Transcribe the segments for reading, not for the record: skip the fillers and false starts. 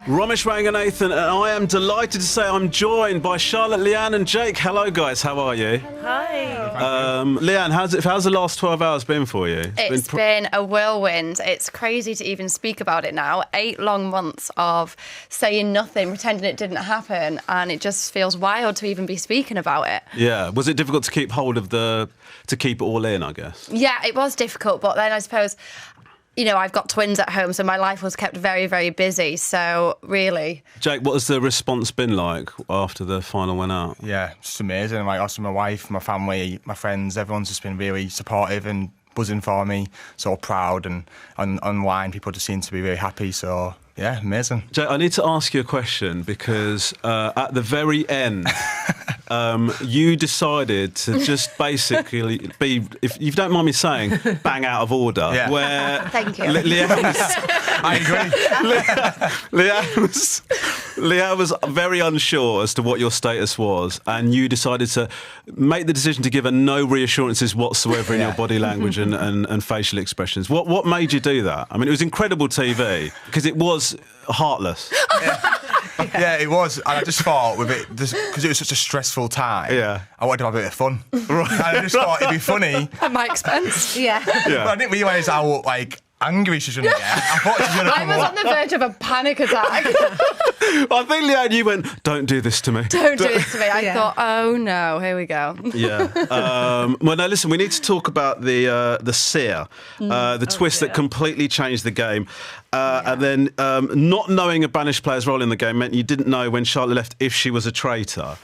Romesh Ranganathan, and I am delighted to say I'm joined by Charlotte, Leanne and Jake. Hello guys, how are you? Hi. Leanne, how's the last 12 hours been for you? It's been a whirlwind. It's crazy to even speak about it now. 8 long months of saying nothing, pretending it didn't happen, and it just feels wild to even be speaking about it. Yeah, was it difficult to keep hold of to keep it all in, I guess? Yeah, it was difficult, but then I suppose, you know, I've got twins at home, so my life was kept very, very busy. So, really. Jake, what has the response been like after the final went out? Yeah, it's amazing. Like, also my wife, my family, my friends, everyone's just been really supportive and buzzing for me. So proud, and online people just seem to be really happy. So, yeah, amazing. Jake, I need to ask you a question because at the very end, you decided to just basically be, if you don't mind me saying, bang out of order. Yeah. Where Thank you. I agree. Leanne was very unsure as to what your status was, and you decided to make the decision to give her no reassurances whatsoever in your body language and facial expressions. What made you do that? I mean, it was incredible TV because it was heartless. Yeah, it was. And I just thought with it, because it was such a stressful time, I wanted to have a bit of fun. Right. And I just thought it'd be funny. At my expense. Yeah. But I didn't realise how, angry she's going to get. I thought she was going to I was on the verge of a panic attack. I think, Leanne, you went, don't do this to me. Don't do this to me. I thought, oh no, here we go. Yeah. Well, no, listen, we need to talk about the seer, the twist that completely changed the game. And then not knowing a banished player's role in the game meant you didn't know when Charlotte left if she was a traitor.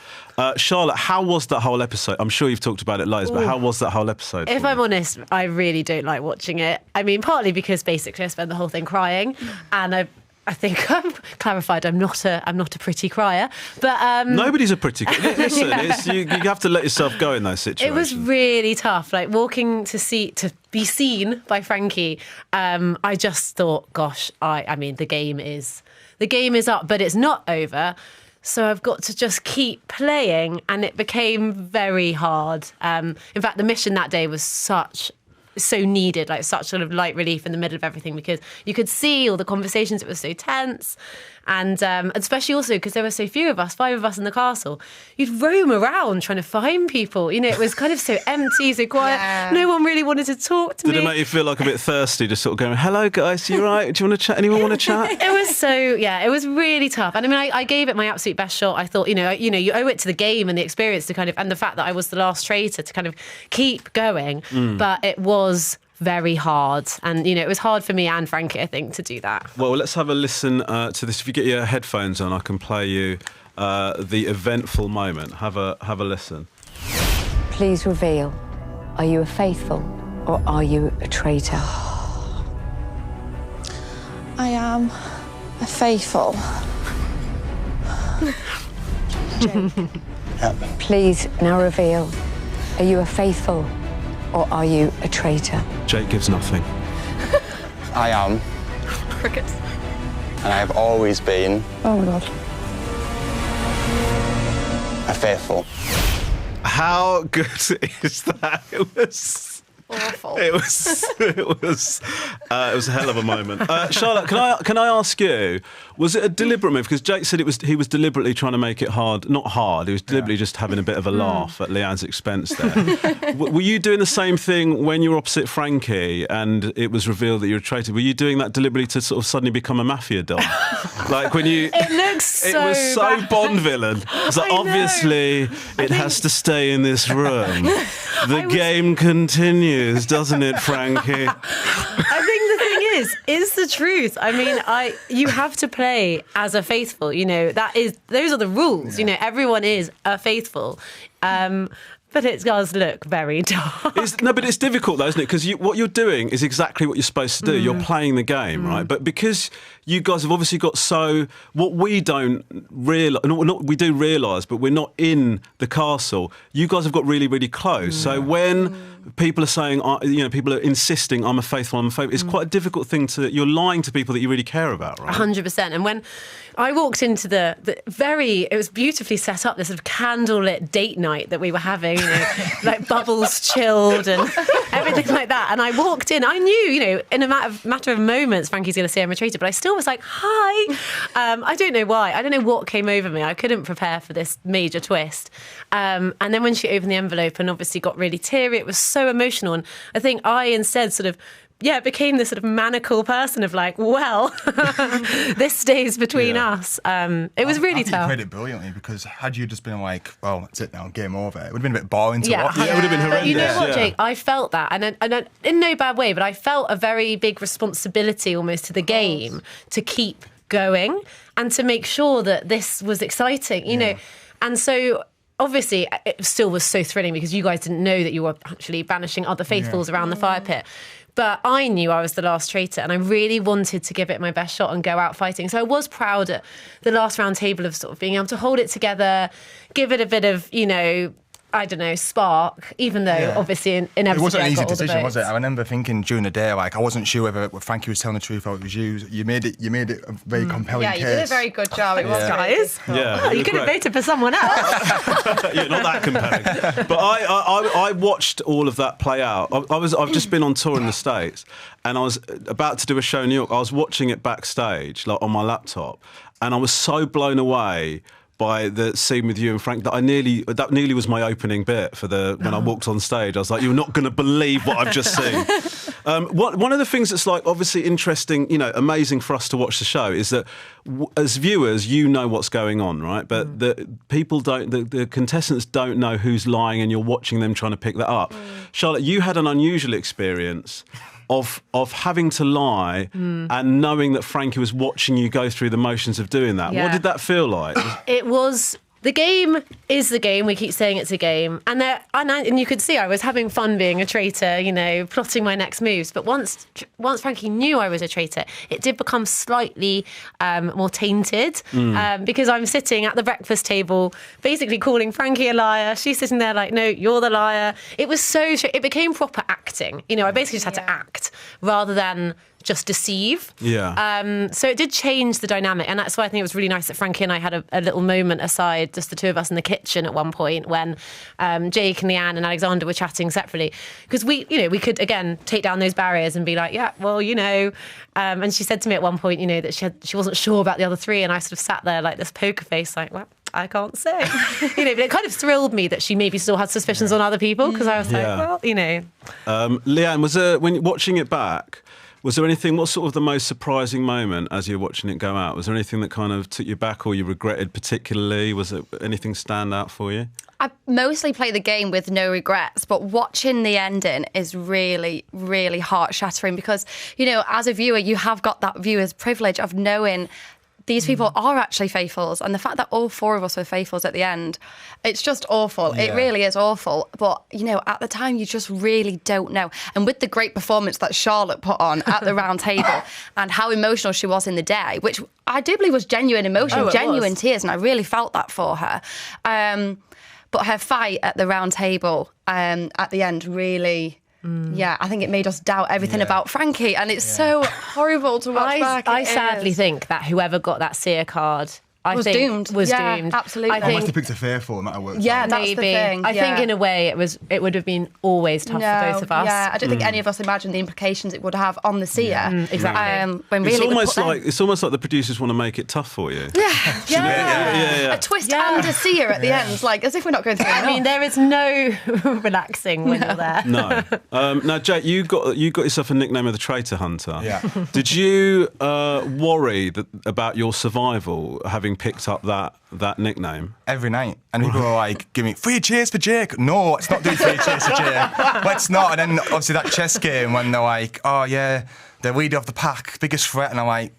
Charlotte, how was that whole episode? I'm sure you've talked about it loads, but how was that whole episode? If I'm honest, I really don't like watching it. I mean, partly because basically I spend the whole thing crying, and I think I've clarified I'm not a pretty crier, but nobody's a pretty crier. Listen, you have to let yourself go in those situations. It was really tough. Like walking to be seen by Frankie. I just thought, gosh, I mean, the game is up, but it's not over. So I've got to just keep playing, and it became very hard. In fact, the mission that day was so needed, like such sort of light relief in the middle of everything, because you could see all the conversations. It was so tense, and especially also because there were so few of us, 5 of us in the castle. You'd roam around trying to find people. You know, it was kind of so empty, so quiet. Yeah. No one really wanted to talk to me. Did it make you feel like a bit thirsty, just sort of going, "Hello guys, you right? Do you want to chat? Anyone want to chat?" It was it was really tough. And I mean, I gave it my absolute best shot. I thought, you owe it to the game and the experience to and the fact that I was the last traitor to kind of keep going. But it was very hard, and it was hard for me and Frankie, I think, to do that. Well, let's have a listen to this. If you get your headphones on, I can play you the eventful moment. Have a listen. Please reveal, are you a faithful or are you a traitor? I am a faithful. Jake, please now reveal, are you a faithful or are you a traitor? Jake gives nothing. I am. Crickets. And I have always been. Oh my God. A faithful. How good is that? It was awful. It was a hell of a moment. Charlotte, can I ask you? Was it a deliberate move? Because Jake said he was deliberately trying to make it hard. Not hard. He was deliberately just having a bit of a laugh at Leanne's expense there. Were you doing the same thing when you were opposite Frankie and it was revealed that you were a traitor? Were you doing that deliberately to sort of suddenly become a mafia don? Like when you... It was so bad. Bond villain. It's like, obviously, it has to stay in this room. The game continues, doesn't it, Frankie? I think the thing is the truth. I mean, you have to play as a faithful. Those are the rules. Yeah. Everyone is a faithful. But it does look very dark. But it's difficult though, isn't it? Because what you're doing is exactly what you're supposed to do. You're playing the game, right? But because you guys have obviously got what we don't realise, we do realise, but we're not in the castle. You guys have got really, really close. So when people are saying, people are insisting, I'm a faithful, it's quite a difficult thing you're lying to people that you really care about, right? 100%. And when I walked into it was beautifully set up, this sort of candlelit date night that we were having, like bubbles chilled and everything like that. And I walked in, I knew, in a matter of moments, Frankie's going to say I'm a traitor, but I still Neil was like, hi. I don't know why. I don't know what came over me. I couldn't prepare for this major twist. And then when she opened the envelope and obviously got really teary, it was so emotional. And I think I instead sort of became this sort of maniacal person of like, well, this stays between us. It was really tough. You played it brilliantly, because had you just been like, well, that's it now, game over, it would have been a bit boring to watch. Yeah, it would have been horrendous. But you know what, Jake? I felt that, and in no bad way, but I felt a very big responsibility almost to the game to keep going and to make sure that this was exciting, you know. And so obviously it still was so thrilling because you guys didn't know that you were actually banishing other faithfuls around the fire pit. But I knew I was the last traitor and I really wanted to give it my best shot and go out fighting. So I was proud at the last round table of sort of being able to hold it together, give it a bit of, you know, I don't know, spark, even though obviously inevitably it wasn't an easy I got all the decision, was it? votes. I remember thinking during the day, like, I wasn't sure whether Frankie was telling the truth or it was you. You made it a very compelling case. Yeah, you did a very good job. It was guys. Yeah, You could have voted for someone else. Yeah, not that compelling. But I watched all of that play out. I've just been on tour in the States, and I was about to do a show in New York. I was watching it backstage, like on my laptop, and I was so blown away by the scene with you and Frank that nearly was my opening bit for when I walked on stage. I was like, you're not going to believe what I've just seen. One of the things that's like obviously interesting, you know, amazing for us to watch the show is that as viewers, you know what's going on, right? But the contestants don't know who's lying, and you're watching them trying to pick that up. Charlotte, you had an unusual experience of having to lie and knowing that Frankie was watching you go through the motions of doing that. Yeah. What did that feel like? It was... The game is the game. We keep saying it's a game. And you could see I was having fun being a traitor, you know, plotting my next moves. But once Frankie knew I was a traitor, it did become slightly more tainted because I'm sitting at the breakfast table basically calling Frankie a liar. She's sitting there like, no, you're the liar. It was it became proper acting. You know, I basically just had to act rather than just deceive. Yeah. So it did change the dynamic, and that's why I think it was really nice that Frankie and I had a little moment aside, just the two of us in the kitchen at one point when Jake and Leanne and Alexander were chatting separately, because we could again take down those barriers and be like, yeah, well, you know. And she said to me at one point, you know, that she wasn't sure about the other three, and I sort of sat there like this poker face, like, well, I can't say. You know, but it kind of thrilled me that she maybe still had suspicions on other people, because I was like, well, you know. Leanne, when watching it back, was there anything, what's sort of the most surprising moment as you were watching it go out? Was there anything that kind of took you back or you regretted particularly? Was it anything stand out for you? I mostly play the game with no regrets, but watching the ending is really, really heart-shattering because, you know, as a viewer, you have got that viewer's privilege of knowing these people are actually faithfuls, and the fact that all four of us were faithfuls at the end, it's just awful. It really is awful. But, you know, at the time, you just really don't know. And with the great performance that Charlotte put on at the round table and how emotional she was in the day, which I do believe was genuine emotion, genuine tears, and I really felt that for her. But her fight at the round table at the end really... Yeah, I think it made us doubt everything about Frankie, and it's so horrible to watch back. I sadly think that whoever got that seer card was doomed. Absolutely. I must have picked a faithful, and that worked. Yeah, that's the thing. I think in a way it would have been always tough for both of us. Yeah, I don't think any of us imagined the implications it would have on the seer. Exactly. When really it's almost like the producers want to make it tough for you. Yeah. A twist and a seer at the end, like as if we're not going through enough. I mean, there is no relaxing when you're there. No. Now, Jake, you got yourself a nickname of the Traitor Hunter. Yeah. Did you worry about your survival having picked up that nickname? Every night. And people were like, give me 3 cheers for Jake. No, let's not do 3 cheers for Jake. Let's not. And then obviously that chess game when they're like, oh yeah, the leader of the pack, biggest threat. And I'm like,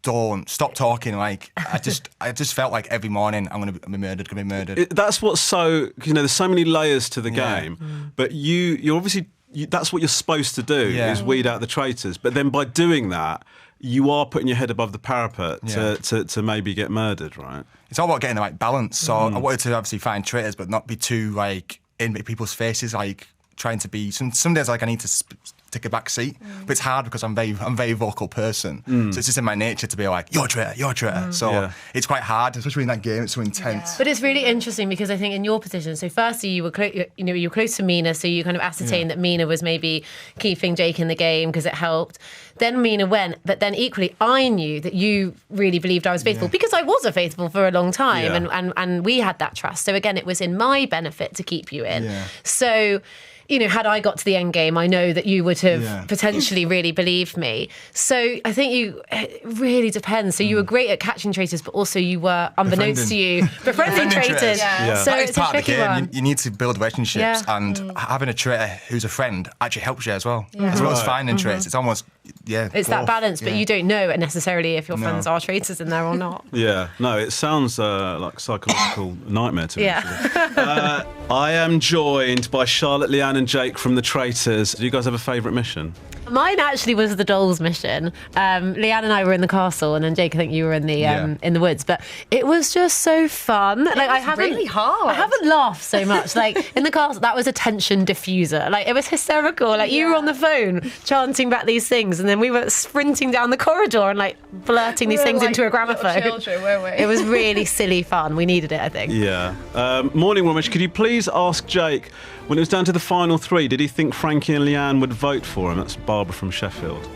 don't stop talking. Like I just felt like every morning I'm gonna be murdered. That's what's so, you know, there's so many layers to the game. But you're obviously that's what you're supposed to do is weed out the traitors. But then by doing that, you are putting your head above the parapet to maybe get murdered, right? It's all about getting the right balance. So I wanted to obviously find traitors, but not be too like in people's faces, like trying to be. Some days like I need to take a back seat. But it's hard because I'm a very vocal person. So it's just in my nature to be like, you're a traitor, you're a traitor. So it's quite hard, especially in that game. It's so intense. But it's really interesting because I think in your position, so firstly you were close to Mina, so you kind of ascertained that Mina was maybe keeping Jake in the game because it helped. Then Mina went, but then equally I knew that you really believed I was faithful because I was a faithful for a long time and we had that trust. So again, it was in my benefit to keep you in. So, had I got to the end game, I know that you would have potentially really believed me. So I think it really depends. So you were great at catching traitors, but also you were, unbeknownst to you, befriending traitors. So it's a part of the tricky game. one. You need to build relationships, and having a traitor who's a friend actually helps you as well. As well as finding traitors. It's almost, it's that balance, but you don't know necessarily if your friends are traitors in there or not. No, it sounds like a psychological nightmare to me. I am joined by Charlotte, Leanne and Jake from the Traitors. Do you guys have a favourite mission? Mine actually was the dolls mission. Leanne and I were in the castle, and then Jake, I think you were in the woods. But it was just so fun. Really hard. I haven't laughed so much. Like in the castle, that was a tension diffuser. Like it was hysterical. Like you were on the phone chanting back these things, and then we were sprinting down the corridor and like blurting these things into a gramophone. Children, weren't we? It was really silly fun. We needed it, I think. Morning, Romesh. Could you please ask Jake, when it was down to the final three, did he think Frankie and Leanne would vote for him? That's Barbara from Sheffield.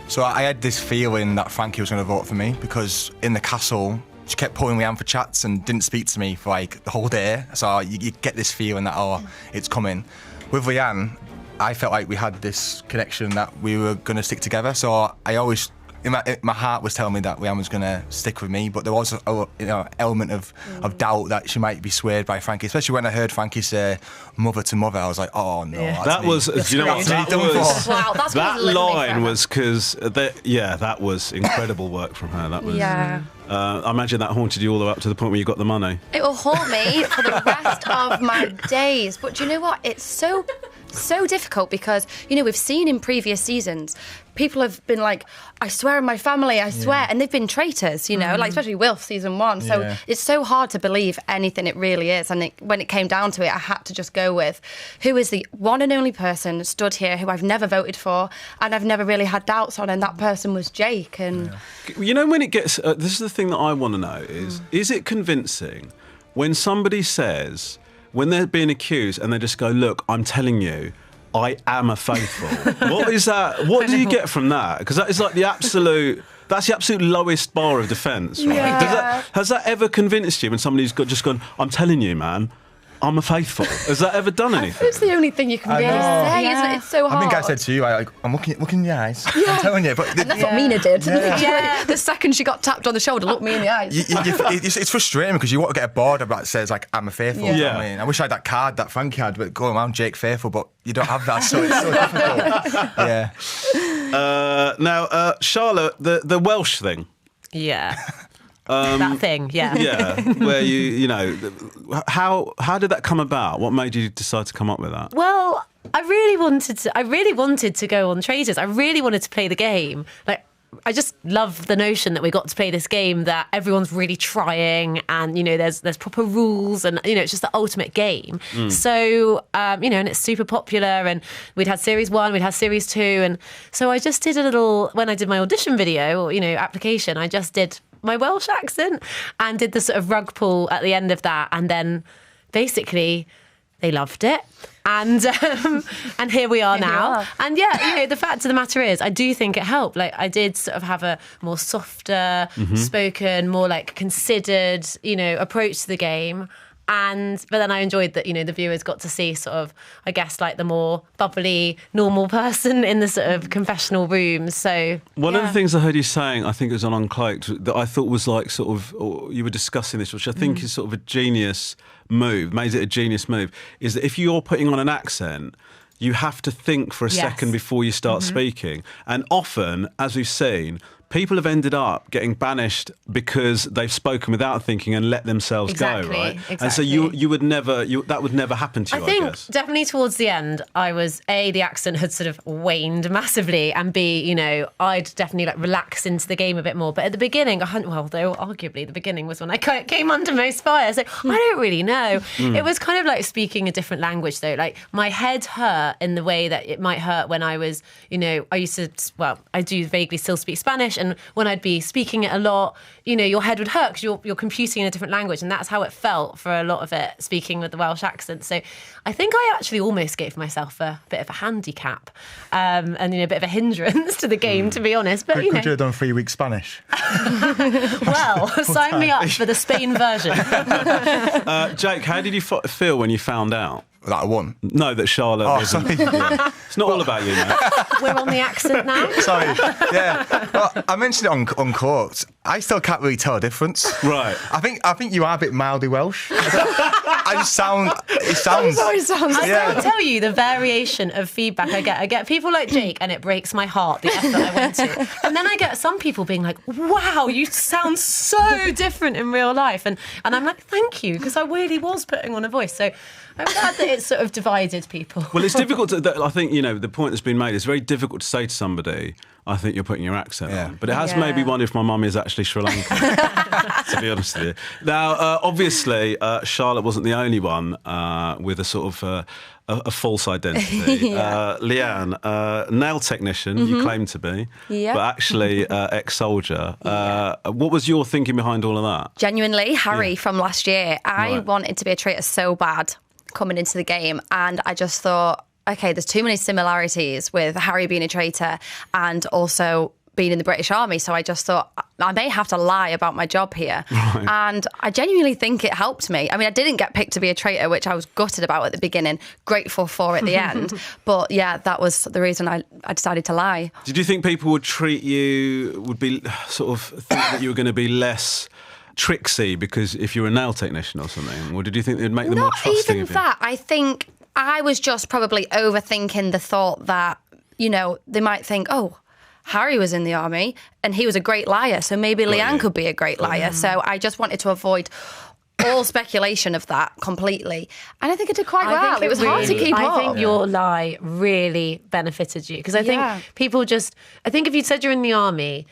So I had this feeling that Frankie was going to vote for me because in the castle, she kept pulling Leanne for chats and didn't speak to me for like the whole day. So you get this feeling that, it's coming. With Leanne, I felt like we had this connection that we were going to stick together. So I always, my heart was telling me that Leanne was going to stick with me, but there was an element of doubt that she might be swayed by Frankie, especially when I heard Frankie say mother to mother. I was like, oh no. Yeah. That was, you know what, that line was because, that was incredible work from her. That was, I imagine that haunted you all the way up to the point where you got the money. It will haunt me for the rest of my days. But do you know what? It's so difficult because, we've seen in previous seasons, people have been like, I swear on my family, I swear, and they've been traitors, like especially Wilf season 1. So it's so hard to believe anything it really is. And when it came down to it, I had to just go with who is the one and only person stood here who I've never voted for and I've never really had doubts on, and that person was Jake. And when it gets, this is the thing that I want to know is it convincing when somebody says, when they're being accused and they just go, look, I'm telling you, I am a faithful. What is that? What do you get from that? Because that is like that's the absolute lowest bar of defence, right? Has that ever convinced you when somebody's just gone, I'm telling you, man, I'm a faithful? Has that ever done anything? It's the only thing you can really say, isn't it? It's so hard. I think I said to you, I'm looking in your eyes. I'm telling you. But and that's what Mina did. The second she got tapped on the shoulder, looked me in the eyes. It's frustrating because you want to get a board that says, like, I'm a faithful. I wish I had that card that Frankie had, but going around Jake Faithful, but you don't have that, so it's so difficult. Now, Charlotte, the Welsh thing. That thing, where how did that come about? What made you decide to come up with that? Well, I really wanted to go on Traitors. I really wanted to play the game. Like, I just love the notion that we got to play this game that everyone's really trying, and there's proper rules, and it's just the ultimate game. So and it's super popular, and we'd had series 1, we'd had series 2, and so I just did a little, when I did my audition video or application, I just did my Welsh accent and did the sort of rug pull at the end of that, and then basically they loved it, and here we are now. And the fact of the matter is, I do think it helped. Like, I did sort of have a more softer spoken, more like considered approach to the game. But then I enjoyed that, the viewers got to see sort of, I guess, like the more bubbly, normal person in the sort of confessional room. So one of the things I heard you saying, I think it was on Uncloaked, that I thought was like sort of, or you were discussing this, which I think is sort of a genius move, made it a genius move, is that if you're putting on an accent, you have to think for a second before you start speaking. And often, as we've seen, people have ended up getting banished because they've spoken without thinking and let themselves go, right? Exactly. And so you would never, that would never happen to you, I think guess. definitely towards the end, I was the accent had sort of waned massively, and B, you know, I'd definitely like relax into the game a bit more. But at the beginning, though arguably the beginning was when I came under most fire. So I don't really know. It was kind of like speaking a different language, though. Like my head hurt in the way that it might hurt when I was, you know, I do vaguely still speak Spanish, and when I'd be speaking it a lot, you know, your head would hurt because you're computing in a different language, and that's how it felt for a lot of it, speaking with the Welsh accent. So I think I actually almost gave myself a bit of a handicap, and you know, a bit of a hindrance to the game, to be honest. But Could you have done 3 weeks Spanish? Well, sign me up for the Spain version. Jake, how did you feel when you found out? That I won. No, that Charlotte isn't. Sorry. Yeah. It's not all about you, mate. We're on the accent now. Sorry. Yeah. Well, I mentioned it on court. I still can't really tell a difference. Right. I think you are a bit mildly Welsh. It sounds. I can't tell you the variation of feedback I get. I get people like Jake, and it breaks my heart, the effort I went to. And then I get some people being like, wow, you sound so different in real life. And I'm like, thank you, because I really was putting on a voice. So I'm glad that it's sort of divided people. Well, it's difficult I think, you know, the point that's been made, it's very difficult to say to somebody, I think you're putting your accent on. But it has made me wonder if my mum is actually Sri Lankan, to be honest with you. Now, obviously, Charlotte wasn't the only one with a sort of a false identity. Leanne, nail technician, you claim to be, but actually ex-soldier. What was your thinking behind all of that? Genuinely, Harry from last year. I wanted to be a traitor so bad coming into the game, and I just thought, okay, there's too many similarities with Harry being a traitor and also being in the British Army. So I just thought, I may have to lie about my job here. Right. And I genuinely think it helped me. I mean, I didn't get picked to be a traitor, which I was gutted about at the beginning, grateful for at the end. But yeah, that was the reason I decided to lie. Did you think people would think that you were going to be less tricksy because if you're a nail technician or something? Or did you think they'd make them more trusting of you? Not even that. I think I was just probably overthinking the thought that, you know, they might think, oh, Harry was in the army and he was a great liar, so maybe Leanne could be a great liar. So I just wanted to avoid all speculation of that completely. And I think I did quite well. It was hard to keep up. I think your lie really benefited you, because I think people I think if you'd said you're in the army,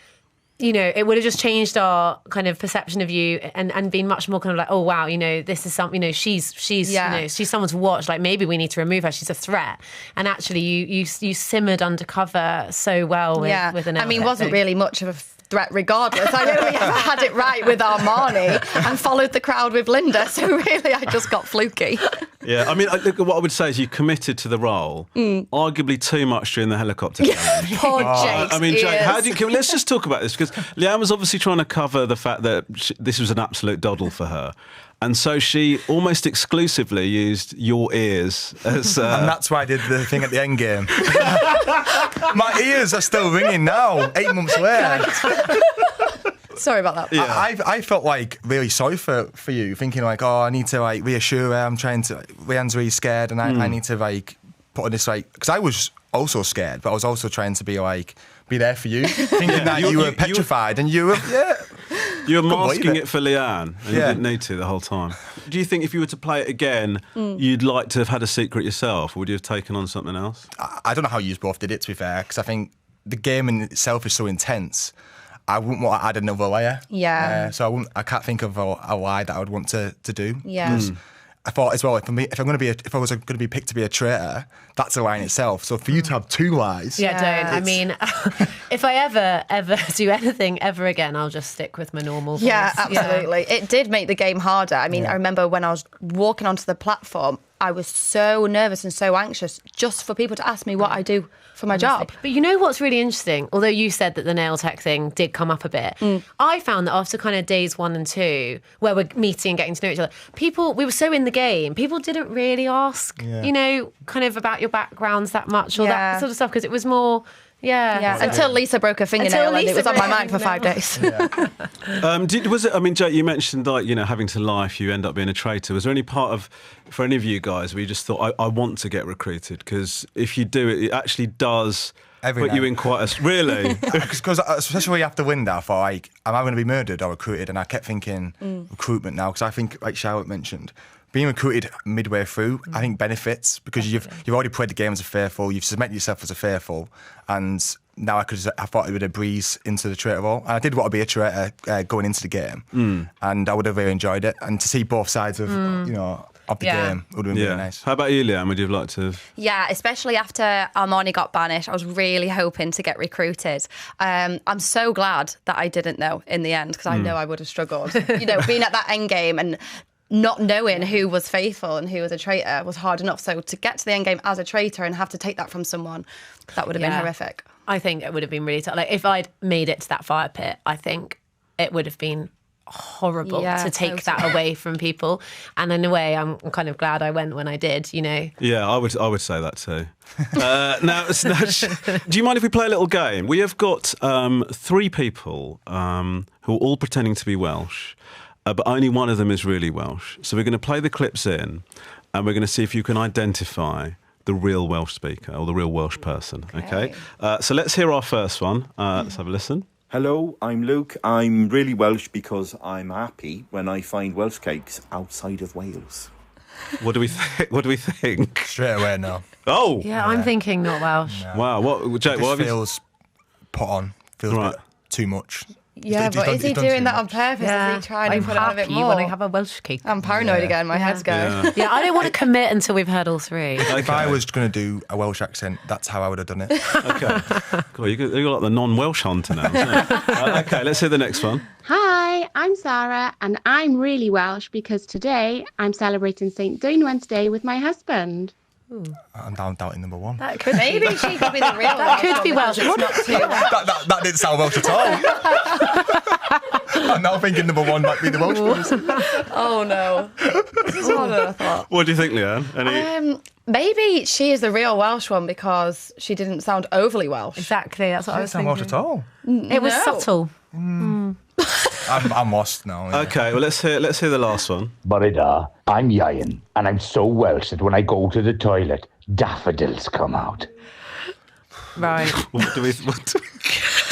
you know, it would have just changed our kind of perception of you and been much more kind of like, oh, wow, you know, this is something, you know, she's you know, she's someone to watch. Like, maybe we need to remove her. She's a threat. And actually, you simmered undercover so well with an outfit. I mean, wasn't really much of a threat regardless. I only ever had it right with Armani and followed the crowd with Linda. So really, I just got fluky. Yeah, I mean, what I would say is you committed to the role, arguably too much during the helicopter challenge. Poor Jake's I mean, Jake, ears. let's just talk about this, because Leanne was obviously trying to cover the fact that this was an absolute doddle for her. And so she almost exclusively used your ears as... and that's why I did the thing at the end game. My ears are still ringing now, 8 months later. Sorry about that. Yeah. I felt like really sorry for you, thinking like, oh, I need to like reassure her. Leanne's really scared, and I need to like put on this like, because I was also scared, but I was also trying to be there for you, thinking that you were petrified, and you were You were masking it for Leanne, and you didn't need to the whole time. Do you think if you were to play it again, you'd like to have had a secret yourself, or would you have taken on something else? I don't know how you both did it, to be fair, because I think the game in itself is so intense. I wouldn't want to add another layer. Yeah. So I can't think of a lie that I would want to do. Yeah. I thought as well, if I was going to be picked to be a traitor, that's a lie in itself. So for you to have 2 lies, don't. I mean, if I ever do anything ever again, I'll just stick with my normal voice. Yeah, absolutely. It did make the game harder. I mean, I remember when I was walking onto the platform, I was so nervous and so anxious just for people to ask me what I do for my job. But you know what's really interesting? Although you said that the nail tech thing did come up a bit, I found that after kind of days 1 and 2, where we're meeting and getting to know each other, we were so in the game, people didn't really ask, you know, kind of about your backgrounds that much or that sort of stuff, because it was more... Yeah. Until Lisa broke her fingernail and it was on my mind for 5 days. Was it? I mean, Jake, you mentioned like, you know, having to lie if you end up being a traitor. Was there any part of, for any of you guys, where you just thought, I want to get recruited? Because if you do, it actually does Every put night. you in quite a... Really? Because especially when you have to win that, I thought, like, am I going to be murdered or recruited? And I kept thinking recruitment now, because I think, like Charlotte mentioned, being recruited midway through, I think benefits, because you've already played the game as a faithful, you've cemented yourself as a faithful, and now I thought it would have breeze into the traitor role. And I did want to be a traitor going into the game, and I would have really enjoyed it. And to see both sides of, of the game would have been really nice. How about you, Liam? Would you have liked to... Yeah, especially after Armani got banished, I was really hoping to get recruited. I'm so glad that I didn't know in the end, because I know I would have struggled. Being at that end game and not knowing who was faithful and who was a traitor was hard enough. So to get to the end game as a traitor and have to take that from someone, that would have been horrific. I think it would have been really tough. Like, if I'd made it to that fire pit, I think it would have been horrible to take that away from people. And in a way, I'm kind of glad I went when I did, Yeah, I would say that too. Now, do you mind if we play a little game? We have got 3 people who are all pretending to be Welsh, but only one of them is really Welsh. So we're going to play the clips in, and we're going to see if you can identify the real Welsh speaker or the real Welsh person. Okay? So let's hear our first one. Let's have a listen. Hello, I'm Luke. I'm really Welsh because I'm happy when I find Welsh cakes outside of Wales. What do we think? What do we think? Straight away, no. Oh, Yeah, I'm thinking not Welsh. No. wow! What, Jake? It What have you? feels put on. Feels a bit too much. Yeah, but is he doing that on purpose? Is he trying to put it on a bit more? when I have a Welsh cake. I'm paranoid again. My head's going. Yeah, I don't want to commit until we've heard all 3. If I was going to do a Welsh accent, that's how I would have done it. Okay. Cool. You're like the non-Welsh hunter now. Isn't it? Okay, let's hear the next one. Hi, I'm Sarah, and I'm really Welsh because today I'm celebrating St. Wednesday with my husband. I'm doubting number 1. That could Maybe she could be the real one. That could be Welsh. It's not too that didn't sound Welsh at all. I'm now thinking number 1 might be the Welsh person. Oh no. This is harder than I thought. What do you think, Leanne? Maybe she is the real Welsh one because she didn't sound overly Welsh. Exactly, that's what I was Doesn't thinking. sound Welsh at all. It was subtle. I'm lost now. Yeah. Okay, well let's hear the last one. Bore I'm Ian, and I'm so Welsh that when I go to the toilet, daffodils come out. Right. What do we?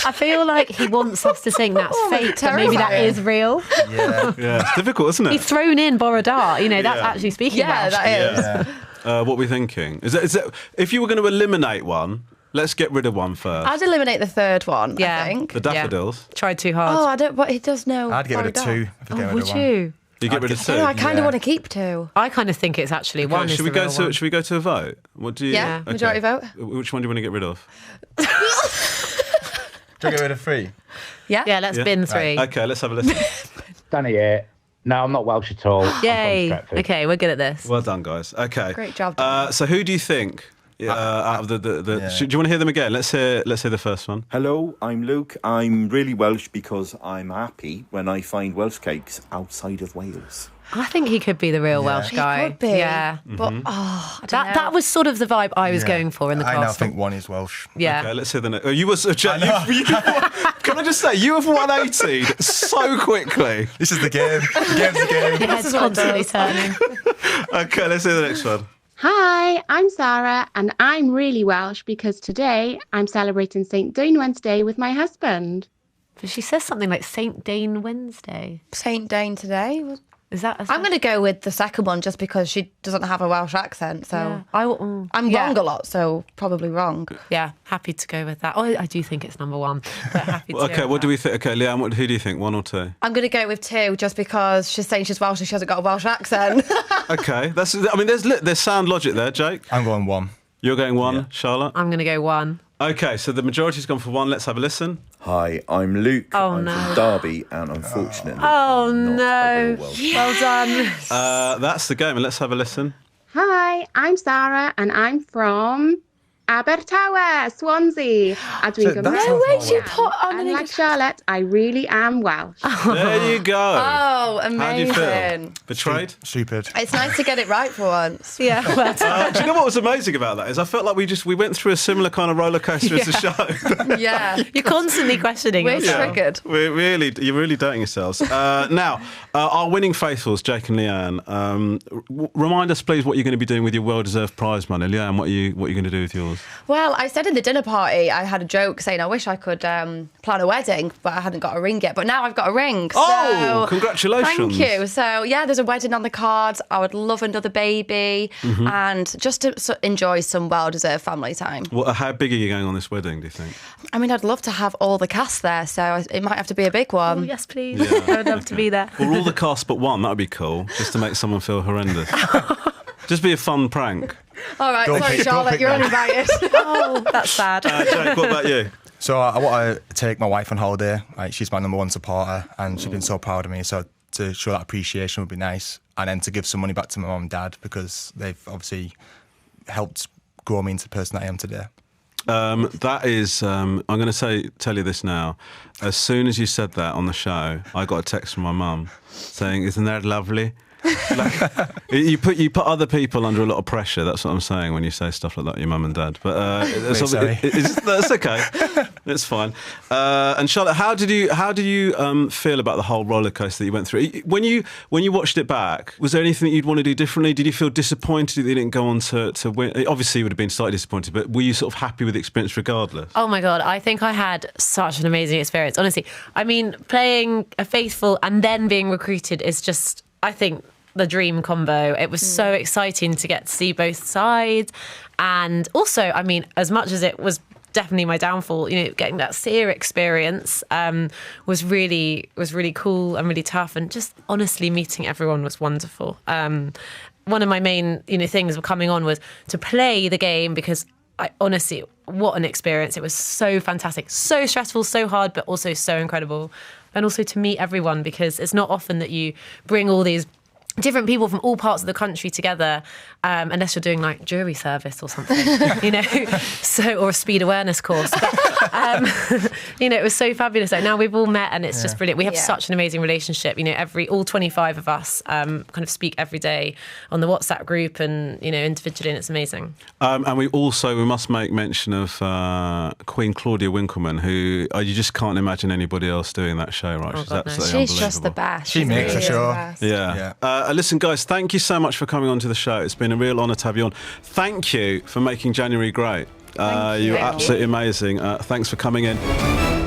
I feel like he wants us to think that's fake, but maybe that is real. Yeah. Yeah, it's difficult, isn't it? He's thrown in Borodar. That's actually speaking Welsh. that is. Yeah. What are we thinking? Is that if you were going to eliminate one, let's get rid of one first. I'd eliminate the third one, Yeah. I think. The daffodils. Tried too hard. Oh, I don't, but he does know. I'd get rid of 2 if you get rid Would of 1. you? You get rid of 2. No, I kind of Yeah. want to keep 2. I kind of think it's actually one. Okay, Is should we the go real to? one. Should we go to a vote? What do you? Yeah, majority vote. Which one do you want to get rid of? Do you get rid of 3? Yeah? Yeah, let's bin 3. Okay, let's have a listen. Danny here. No, I'm not Welsh at all. I'm from Yay. Stratford. Okay, we're good at this. Well done, guys. Okay, Great job, Dan. So who do you think? Out of the Yeah. do you want to hear them again? Let's hear the first one. Hello, I'm Luke. I'm really Welsh because I'm happy when I find Welsh cakes outside of Wales. I think he could be the real Welsh guy. He could be. Yeah. But, I don't know. That was sort of the vibe I was going for in the I castle. now think 1 is Welsh. Yeah. Okay, let's hear the next. Oh, you were Jack, can I just say you have 180'd so quickly. This is the game. The game's the game. Your head's constantly turning. Okay, let's hear the next one. Hi, I'm Sarah, and I'm really Welsh because today I'm celebrating St. Wednesday with my husband. But she says something like St. Dane Wednesday. St. Dane today. Is that? I'm going to go with the second one just because she doesn't have a Welsh accent. So I'm wrong a lot, so probably wrong. Yeah, happy to go with that. Oh, I do think it's number 1. But happy to Okay, go what with do we think? Okay, Leanne, who do you think? 1 or 2? I'm going to go with 2 just because she's saying she's Welsh and she hasn't got a Welsh accent. Okay, there's sound logic there, Jake. I'm going 1. You're going 1, Charlotte? I'm going to go 1. Okay, so the majority's gone for 1. Let's have a listen. Hi, I'm Luke. Oh, I'm no. from Derby, and unfortunately, Oh, not no. a real Welsh. Well done. That's the game, and let's have a listen. Hi, I'm Sarah, and I'm from Abertawe, Swansea. A dwi'n So Gymraeg. that sounds way you more put on And an like Charlotte, I really am Welsh. There you go. Oh, How do you amazing. feel? Betrayed? Stupid. It's nice to get it right for once. Yeah, well done. Do you know what was amazing about that is I felt like we went through a similar kind of roller coaster as the show. Yeah. You're constantly questioning We're yourself. triggered. You're really doubting yourselves. Now, our winning faithfuls, Jake and Leanne, remind us, please, what you're going to be doing with your well-deserved prize money. Leanne, what are you going to do with yours? was? Well, I said in the dinner party, I had a joke saying I wish I could plan a wedding, but I hadn't got a ring yet. But now I've got a ring. Oh, so congratulations. Thank you. So, yeah, there's a wedding on the cards. I would love another baby and just to enjoy some well-deserved family time. Well, how big are you going on this wedding, do you think? I mean, I'd love to have all the cast there, so it might have to be a big one. Oh, yes, please. I would love to be there. Or all the cast but one, that would be cool, just to make someone feel horrendous. Just be a fun prank. All right, sorry, Charlotte, you're uninvited. Oh, that's sad. Jake, what about you? So I want to take my wife on holiday. Like, she's my #1 supporter, and she's been so proud of me. So to show that appreciation would be nice, and then to give some money back to my mum and dad because they've obviously helped grow me into the person that I am today. That is, I'm going to tell you this now. As soon as you said that on the show, I got a text from my mum saying, "Isn't that lovely?" Like, you put other people under a lot of pressure. That's what I'm saying when you say stuff like that to your mum and dad. But that's okay. It's fine. And Charlotte, how did you feel about the whole roller coaster that you went through? When you watched it back, was there anything that you'd want to do differently? Did you feel disappointed that you didn't go on to win? Obviously, you would have been slightly disappointed, but were you sort of happy with the experience regardless? Oh my God, I think I had such an amazing experience. Honestly, I mean, playing a faithful and then being recruited is just, I think, the dream combo. It was so exciting to get to see both sides. And also, I mean, as much as it was definitely my downfall, you know, getting that seer experience was really cool and really tough. And just honestly meeting everyone was wonderful. One of my main, things of coming on was to play the game because I honestly, what an experience. It was so fantastic, so stressful, so hard, but also so incredible. And also to meet everyone because it's not often that you bring all these different people from all parts of the country together, unless you're doing like jury service or something, or a speed awareness course. But, it was so fabulous. Like now we've all met and it's just brilliant. We have such an amazing relationship. All 25 of us kind of speak every day on the WhatsApp group and, individually, and it's amazing. And we must make mention of Queen Claudia Winkleman, who you just can't imagine anybody else doing that show, right? Oh, She's absolutely She's just the best. She makes a show. Yeah. Listen, guys, thank you so much for coming on to the show. It's been a real honour to have you on. Thank you for making January great. You were absolutely amazing. Thanks for coming in.